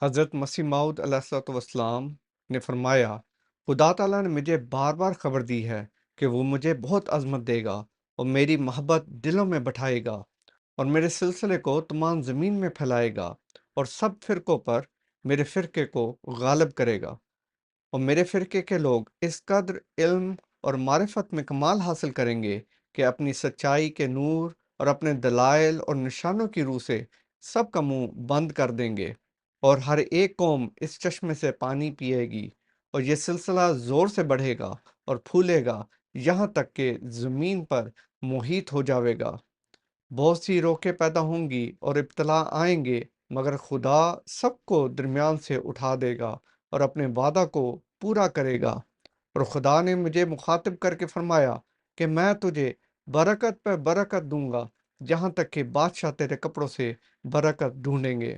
حضرت مسیح موعود علیہ الصلوۃ والسلام نے فرمایا، خدا تعالیٰ نے مجھے بار بار خبر دی ہے کہ وہ مجھے بہت عظمت دے گا اور میری محبت دلوں میں بٹھائے گا اور میرے سلسلے کو تمام زمین میں پھیلائے گا اور سب فرقوں پر میرے فرقے کو غالب کرے گا، اور میرے فرقے کے لوگ اس قدر علم اور معرفت میں کمال حاصل کریں گے کہ اپنی سچائی کے نور اور اپنے دلائل اور نشانوں کی روح سے سب کا منہ بند کر دیں گے، اور ہر ایک قوم اس چشمے سے پانی پیے گی، اور یہ سلسلہ زور سے بڑھے گا اور پھولے گا یہاں تک کہ زمین پر محیط ہو جاوے گا۔ بہت سی روکیں پیدا ہوں گی اور ابتلا آئیں گے، مگر خدا سب کو درمیان سے اٹھا دے گا اور اپنے وعدہ کو پورا کرے گا۔ اور خدا نے مجھے مخاطب کر کے فرمایا کہ میں تجھے برکت پہ برکت دوں گا، جہاں تک کہ بادشاہ تیرے کپڑوں سے برکت ڈھونڈیں گے۔